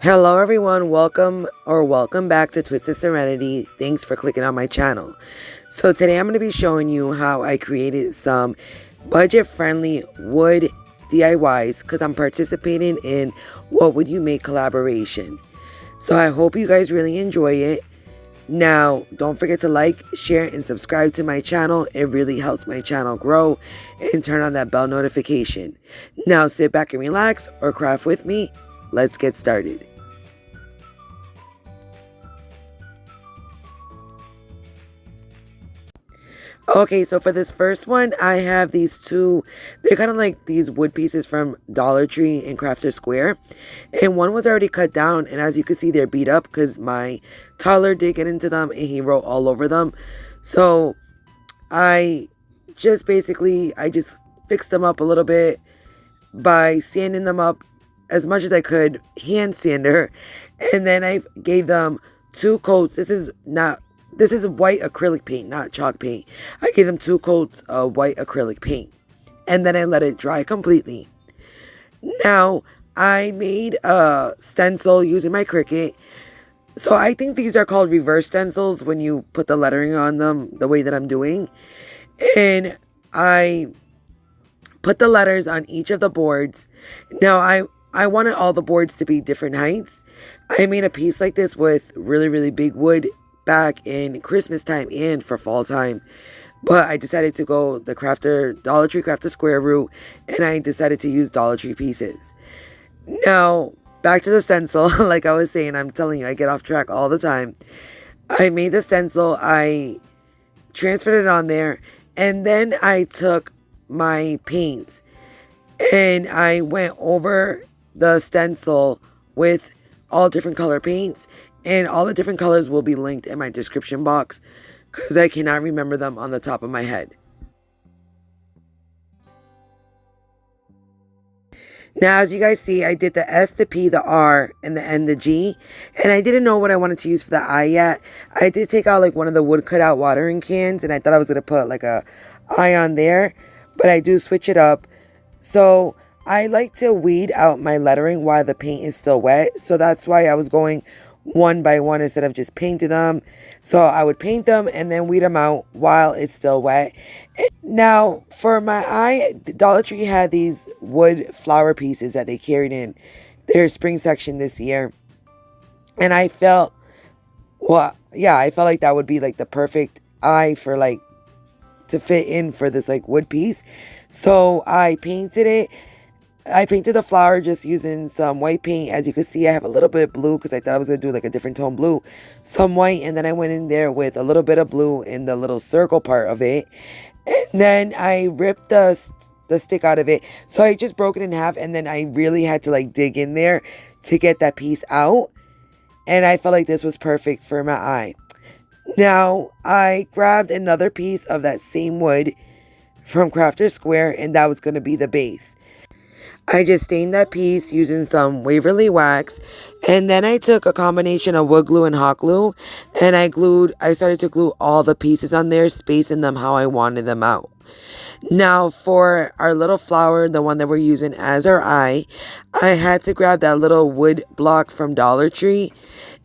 Hello everyone, welcome back to Twisted Serenity. Thanks for clicking on my channel. So today I'm going to be showing you how I created some budget-friendly wood DIYs because I'm participating in What Would You Make collaboration. So I hope you guys really enjoy it. Now, don't forget to like, share, and subscribe to my channel. It really helps my channel grow, and turn on that bell notification. Now sit back and relax or craft with me. Let's get started. Okay, so for this first one, I have these two, they're kind of like these wood pieces from Dollar Tree and Crafter Square. And one was already cut down, and as you can see, they're beat up because my toddler did get into them and he wrote all over them. So I just fixed them up a little bit by sanding them up as much as I could, hand sander. And then I gave them two coats. This is white acrylic paint, not chalk paint. I gave them two coats of white acrylic paint. And then I let it dry completely. Now, I made a stencil using my Cricut. So I think these are called reverse stencils when you put the lettering on them the way that I'm doing. And I put the letters on each of the boards. Now, I wanted all the boards to be different heights. I made a piece like this with really, really big wood back in Christmas time and for fall time, but I decided to go the Dollar Tree Crafter Square route, and I decided to use Dollar Tree pieces. Now back to the stencil. Like I was saying, I'm telling you, I get off track all the time. I made the stencil, I transferred it on there, and then I took my paints and I went over the stencil with all different color paints. And all the different colors will be linked in my description box because I cannot remember them on the top of my head. Now, as you guys see, I did the S, the P, the R, and the N, the G. And I didn't know what I wanted to use for the I yet. I did take out like one of the wood cutout watering cans, and I thought I was going to put like a I on there. But I do switch it up. So I like to weed out my lettering while the paint is still wet. So that's why I was going one by one instead of just painting them. So I would paint them and then weed them out while it's still wet. Now for my eye, Dollar Tree had these wood flower pieces that they carried in their spring section this year. And I felt, I felt like that would be like the perfect eye for like to fit in for this like wood piece. So I painted it. I painted the flower just using some white paint. As you can see, I have a little bit of blue because I thought I was going to do like a different tone blue. Some white, and then I went in there with a little bit of blue in the little circle part of it. And then I ripped the stick out of it. So I just broke it in half, and then I really had to like dig in there to get that piece out. And I felt like this was perfect for my eye. Now, I grabbed another piece of that same wood from Crafter Square, and that was going to be the base. I just stained that piece using some Waverly wax, and then I took a combination of wood glue and hot glue, and I started to glue all the pieces on there, spacing them how I wanted them out. Now for our little flower, the one that we're using as our eye, I had to grab that little wood block from Dollar Tree,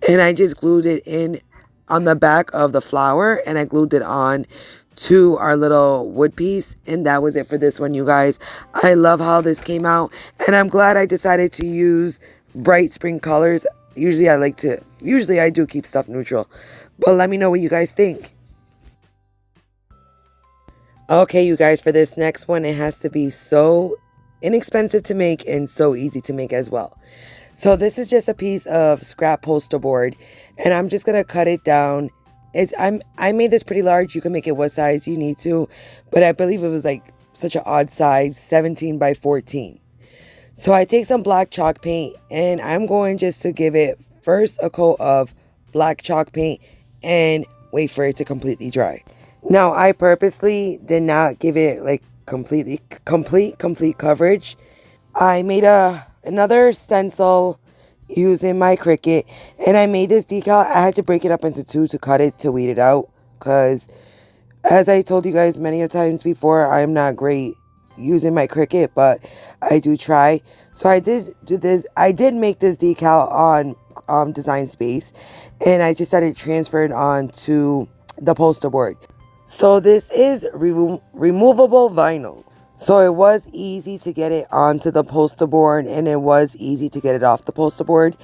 and I just glued it in on the back of the flower, and I glued it on to our little wood piece, and that was it for this one, you guys. I love how this came out, and I'm glad I decided to use bright spring colors. Usually I do keep stuff neutral, but let me know what you guys think. Okay, you guys, for this next one, it has to be so inexpensive to make and so easy to make as well. So this is just a piece of scrap poster board, and I'm just gonna cut it down. I made this pretty large. You can make it what size you need to, but I believe it was like such an odd size, 17 by 14. So I take some black chalk paint, and I'm going just to give it first a coat of black chalk paint and wait for it to completely dry. Now I purposely did not give it like complete coverage. I made another stencil using my Cricut, and I made this decal. I had to break it up into two to cut it to weed it out because, as I told you guys many times before, I'm not great using my Cricut, but I do try. So I did do this. I did make this decal on Design Space, and I just started transferring on to the poster board. So this is removable vinyl. So it was easy to get it onto the poster board, and it was easy to get it off the poster board.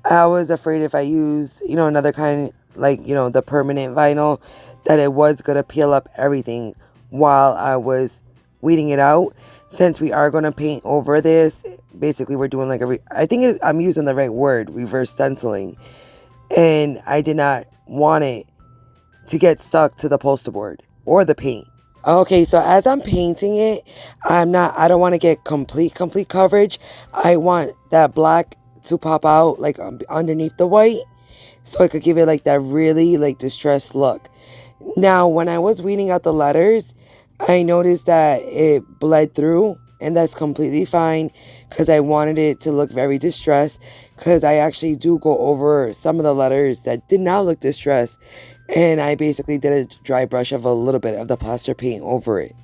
I was afraid if I use, another kind, like, the permanent vinyl, that it was going to peel up everything while I was weeding it out. Since we are going to paint over this, basically we're doing like I'm using the right word, reverse stenciling. And I did not want it to get stuck to the poster board or the paint. Okay, so as I'm painting it, I don't want to get complete coverage. I want that black to pop out like underneath the white, so I could give it like that really like distressed look. Now, when I was weeding out the letters, I noticed that it bled through, and that's completely fine because I wanted it to look very distressed, because I actually do go over some of the letters that did not look distressed, and I basically did a dry brush of a little bit of the plaster paint over it.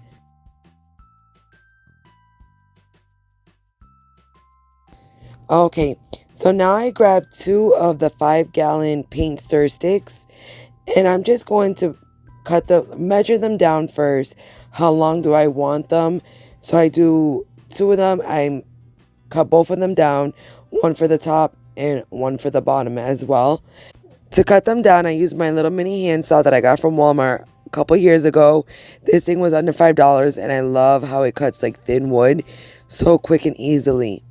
Okay, so now I grabbed 2 of the 5-gallon paint stir sticks, and I'm just going to measure them down first. How long do I want them? So I do 2 of them. I cut both of them down, one for the top and one for the bottom as well. To cut them down, I used my little mini handsaw that I got from Walmart a couple years ago. This thing was under $5, and I love how it cuts like thin wood so quick and easily.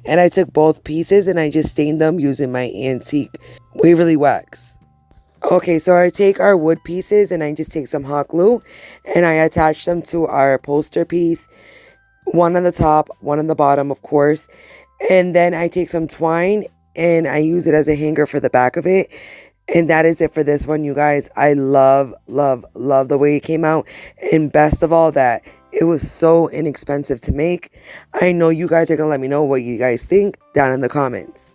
And I took both pieces and I just stained them using my antique Waverly wax. Okay, so I take our wood pieces and I just take some hot glue and I attach them to our poster piece. One on the top, one on the bottom, of course. And then I take some twine and I use it as a hanger for the back of it. And that is it for this one, you guys. I love the way it came out. And best of all, that it was so inexpensive to make. I know you guys are going to let me know what you guys think down in the comments.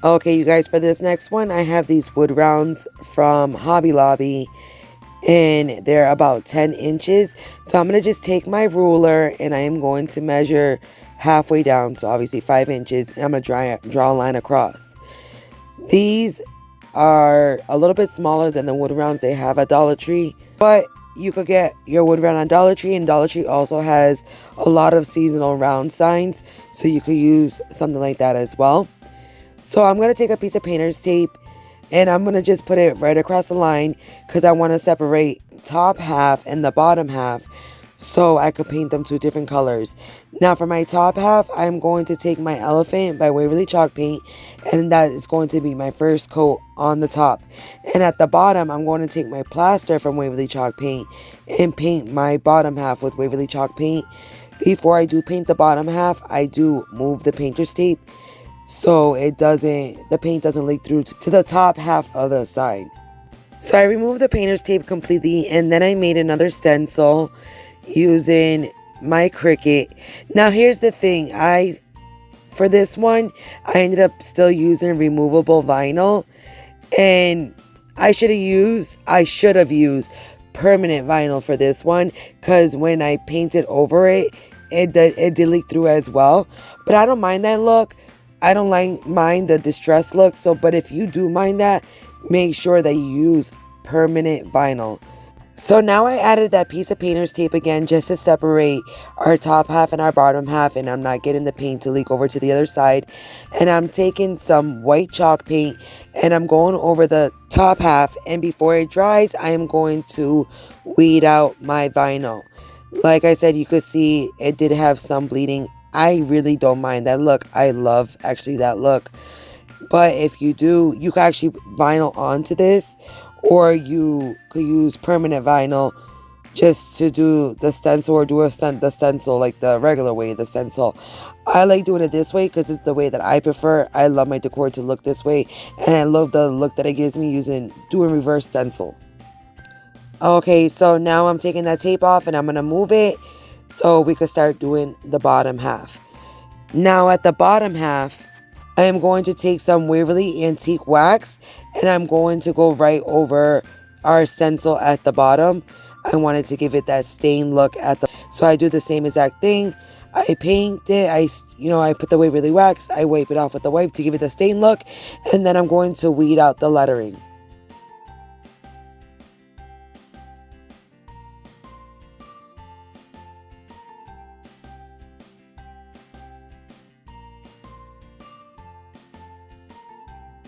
Okay, you guys, for this next one, I have these wood rounds from Hobby Lobby. And they're about 10 inches. So I'm going to just take my ruler and I am going to measure halfway down, so obviously 5 inches, and I'm going to draw a line across. These are a little bit smaller than the wood rounds they have at Dollar Tree, but you could get your wood round on Dollar Tree, and Dollar Tree also has a lot of seasonal round signs, so you could use something like that as well. So I'm going to take a piece of painter's tape and I'm going to just put it right across the line because I want to separate top half and the bottom half, so I could paint them 2 different colors. Now for my top half, I'm going to take my Elephant by Waverly Chalk paint, and that is going to be my first coat on the top. And at the bottom, I'm going to take my Plaster from Waverly Chalk paint and paint my bottom half with Waverly Chalk paint. Before I do paint the bottom half, I do move the painter's tape so the paint doesn't leak through to the top half of the side. So I removed the painter's tape completely, and then I made another stencil using my Cricut. Now here's the thing, for this one I ended up still using removable vinyl, and I should have used permanent vinyl for this one, because when I painted over it, it did leak through as well. But I don't mind that look. I don't mind the distressed look. But if you do mind that, make sure that you use permanent vinyl. So now I added that piece of painter's tape again just to separate our top half and our bottom half, and I'm not getting the paint to leak over to the other side. And I'm taking some white chalk paint and I'm going over the top half, and before it dries, I am going to weed out my vinyl. Like I said, you could see it did have some bleeding. I really don't mind that look. I love actually that look. But if you do, you can actually vinyl onto this, or you could use permanent vinyl just to do the stencil, or do the stencil like the regular way, the stencil. I like doing it this way because it's the way that I prefer. I love my decor to look this way, and I love the look that it gives me doing reverse stencil. Okay, so now I'm taking that tape off and I'm going to move it so we can start doing the bottom half. Now at the bottom half, I am going to take some Waverly Antique Wax and I'm going to go right over our stencil at the bottom. I wanted to give it that stained look so I do the same exact thing. I paint it, I put the Waverly wax, I wipe it off with the wipe to give it the stain look, and then I'm going to weed out the lettering.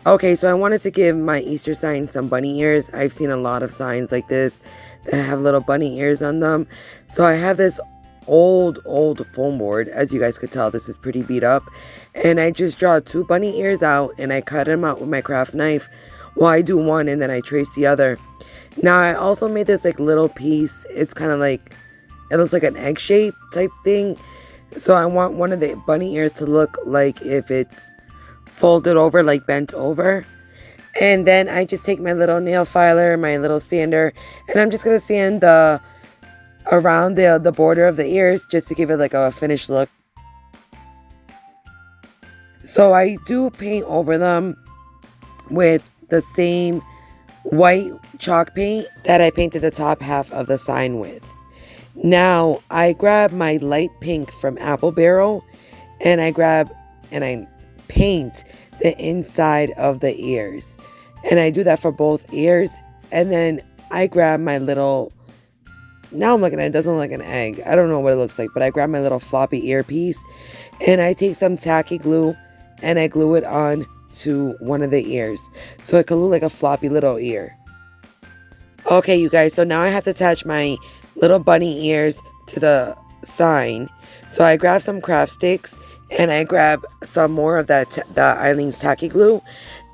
Okay, so I wanted to give my Easter sign some bunny ears. I've seen a lot of signs like this that have little bunny ears on them. So I have this old foam board. As you guys could tell, this is pretty beat up. And I just draw 2 bunny ears out and I cut them out with my craft knife. Well, I do one and then I trace the other. Now I also made this like little piece. It's kind of like, it looks like an egg shape type thing. So I want one of the bunny ears to look like if it's folded over, like bent over. And then I just take my little nail filer, my little sander, and I'm just gonna sand around the border of the ears just to give it like a finished look. So I do paint over them with the same white chalk paint that I painted the top half of the sign with. Now I grab my light pink from Apple Barrel and I paint the inside of the ears, and I do that for both ears. And then I grab my little, now I'm looking at it, doesn't look like an egg, I don't know what it looks like, but I grab my little floppy earpiece and I take some tacky glue and I glue it on to one of the ears so it could look like a floppy little ear. Okay, you guys, so now I have to attach my little bunny ears to the sign. So I grab some craft sticks and I grab some more of the Eileen's tacky glue,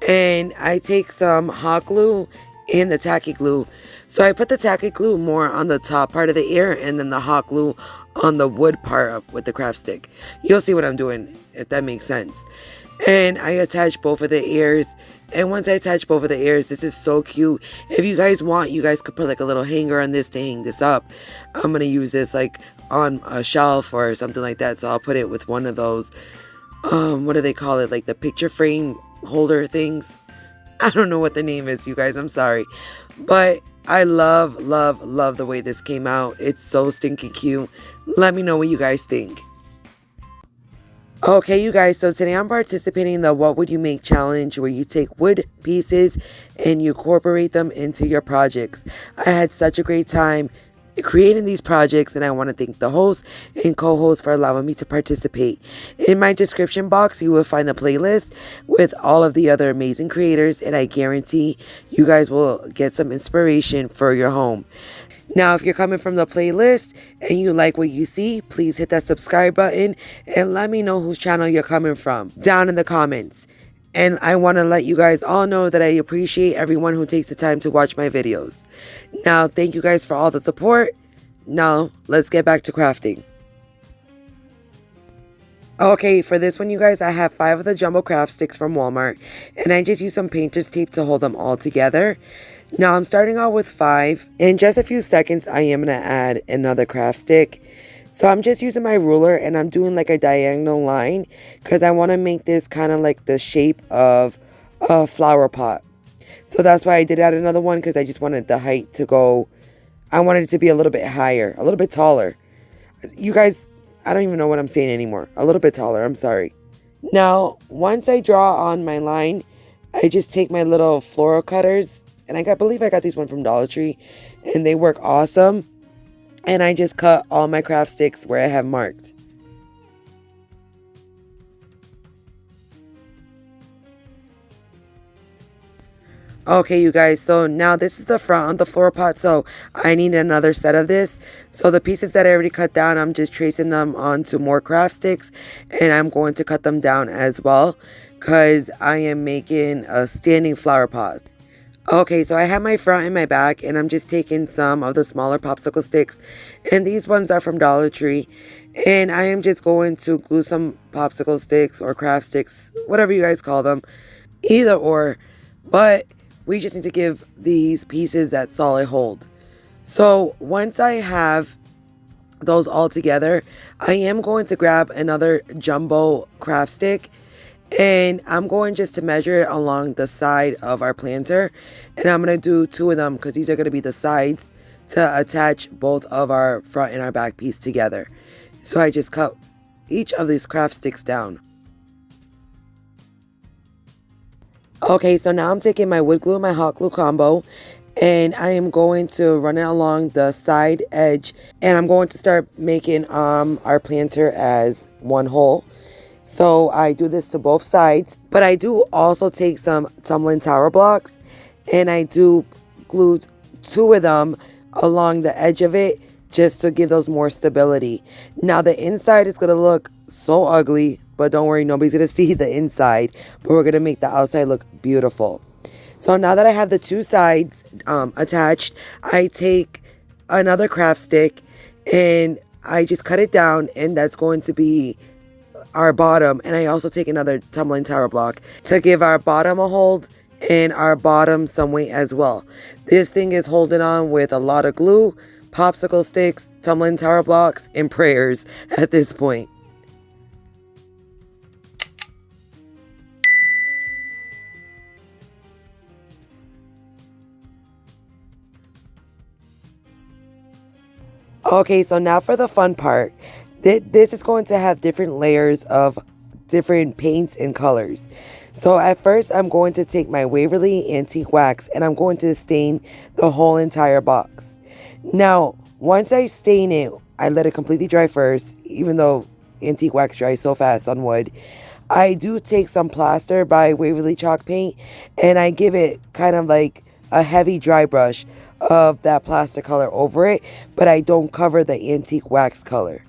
and I take some hot glue and the tacky glue. So I put the tacky glue more on the top part of the ear and then the hot glue on the wood part up with the craft stick. You'll see what I'm doing, if that makes sense. And I attach both of the ears. And once I attach both of the ears, this is so cute. If you guys want, you guys could put like a little hanger on this to hang this up. I'm going to use this like on a shelf or something like that. So I'll put it with one of those, what do they call it? Like the picture frame holder things. I don't know what the name is, you guys. I'm sorry. But I love the way this came out. It's so stinking cute. Let me know what you guys think. Okay, you guys, so today I'm participating in the What Would You Make challenge, where you take wood pieces and you incorporate them into your projects. I had such a great time creating these projects, and I want to thank the host and co-host for allowing me to participate. In my description box, you will find the playlist with all of the other amazing creators, and I guarantee you guys will get some inspiration for your home. Now, if you're coming from the playlist and you like what you see, please hit that subscribe button and let me know whose channel you're coming from down in the comments. And I want to let you guys all know that I appreciate everyone who takes the time to watch my videos. Now, thank you guys for all the support. Now, let's get back to crafting. Okay, for this one, you guys, I have 5 of the jumbo craft sticks from Walmart, and I just use some painter's tape to hold them all together. Now I'm starting out with 5. In just a few seconds, I am going to add another craft stick. So I'm just using my ruler and I'm doing like a diagonal line because I want to make this kind of like the shape of a flower pot. So that's why I did add another one, because I just wanted the height to go, I wanted it to be a little bit higher, a little bit taller. You guys, I don't even know what I'm saying anymore. A little bit taller, I'm sorry. Now, once I draw on my line, I just take my little floral cutters. And I believe I got these one from Dollar Tree, and they work awesome. And I just cut all my craft sticks where I have marked. Okay, you guys, so now this is the front of the flower pot, so I need another set of this. So the pieces that I already cut down, I'm just tracing them onto more craft sticks, and I'm going to cut them down as well because I am making a standing flower pot. Okay, so I have my front and my back, and I'm just taking some of the smaller popsicle sticks, and these ones are from Dollar Tree, and I am just going to glue some popsicle sticks or craft sticks, whatever you guys call them, either or, but we just need to give these pieces that solid hold. So once I have those all together, I am going to grab another jumbo craft stick, and I'm going just to measure it along the side of our planter, and I'm going to do 2 of them because these are going to be the sides to attach both of our front and our back piece together. So I just cut each of these craft sticks down. Okay, so now I'm taking my wood glue and my hot glue combo, and I am going to run it along the side edge, and I'm going to start making our planter as one hole. So I do this to both sides, but I do also take some tumbling tower blocks, and I do glue 2 of them along the edge of it just to give those more stability. Now the inside is going to look so ugly, but don't worry, nobody's going to see the inside, but we're going to make the outside look beautiful. So now that I have the 2 sides attached, I take another craft stick and I just cut it down, and that's going to be our bottom. And I also take another tumbling tower block to give our bottom a hold and our bottom some weight as well. This thing is holding on with a lot of glue, popsicle sticks, tumbling tower blocks, and prayers at this point. Okay, so now for the fun part. This is going to have different layers of different paints and colors. So at first, I'm going to take my Waverly Antique Wax and I'm going to stain the whole entire box. Now, once I stain it, I let it completely dry first, even though antique wax dries so fast on wood. I do take some Plaster by Waverly Chalk paint, and I give it kind of like a heavy dry brush of that plaster color over it, but I don't cover the antique wax color.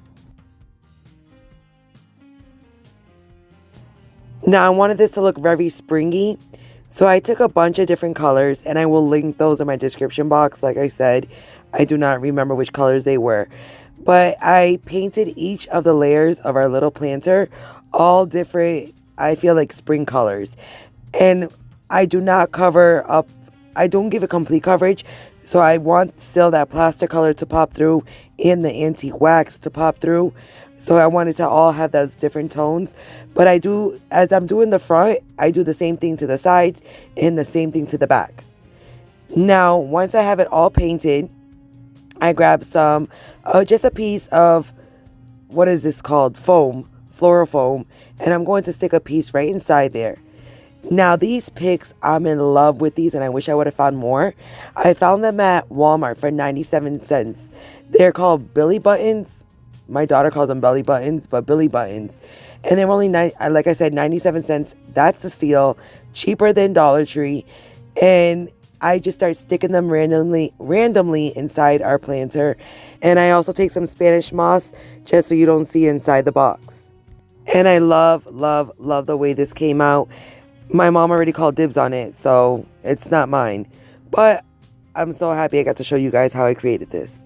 Now I wanted this to look very springy, so I took a bunch of different colors, and I will link those in my description box. Like I said, I do not remember which colors they were, but I painted each of the layers of our little planter all different, I feel like, spring colors. And I do not cover up, I don't give it complete coverage. So I want still that plaster color to pop through and the antique wax to pop through. So I wanted to all have those different tones. But I do, as I'm doing the front, I do the same thing to the sides and the same thing to the back. Now, once I have it all painted, I grab some, just a piece of, what is this called? Foam, floral foam. And I'm going to stick a piece right inside there. Now these picks, I'm in love with these, and I wish I would have found more. I found them at Walmart for 97 cents. They're called Billy Buttons. My daughter calls them belly buttons, but Billy Buttons. And they're only, like I said, 97 cents. That's a steal. Cheaper than Dollar Tree. And I just start sticking them randomly inside our planter. And I also take some Spanish moss just so you don't see inside the box. And I love, love, love the way this came out. My mom already called dibs on it, so it's not mine. But I'm so happy I got to show you guys how I created this.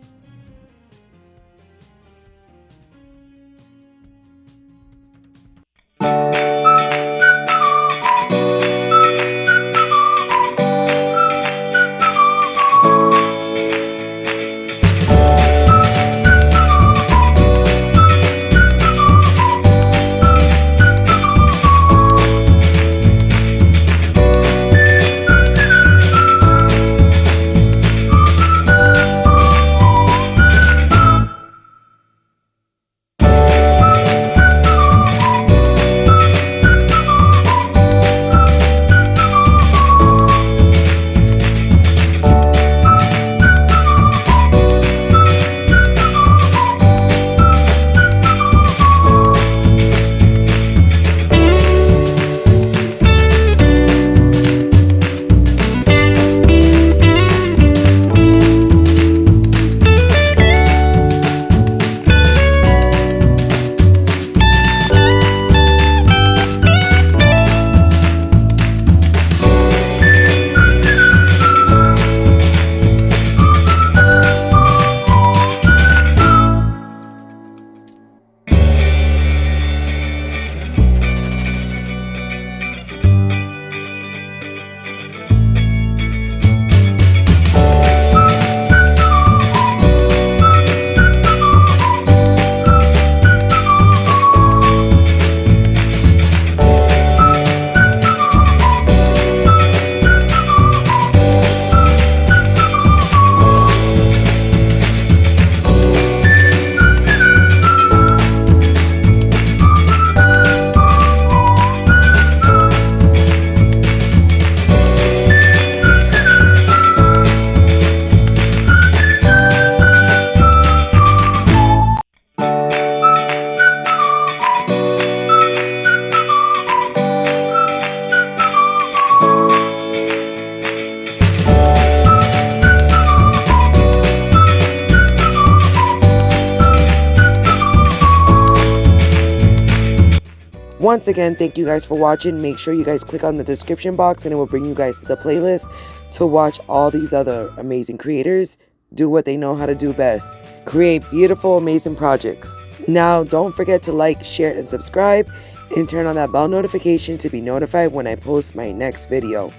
Once again, thank you guys for watching. Make sure you guys click on the description box and it will bring you guys to the playlist to watch all these other amazing creators do what they know how to do best. Create beautiful, amazing projects. Now, don't forget to like, share, and subscribe, and turn on that bell notification to be notified when I post my next video.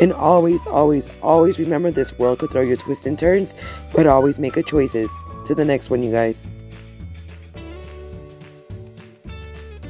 And always, always, always remember, this world could throw you twists and turns, but always make good choices. To the next one, you guys.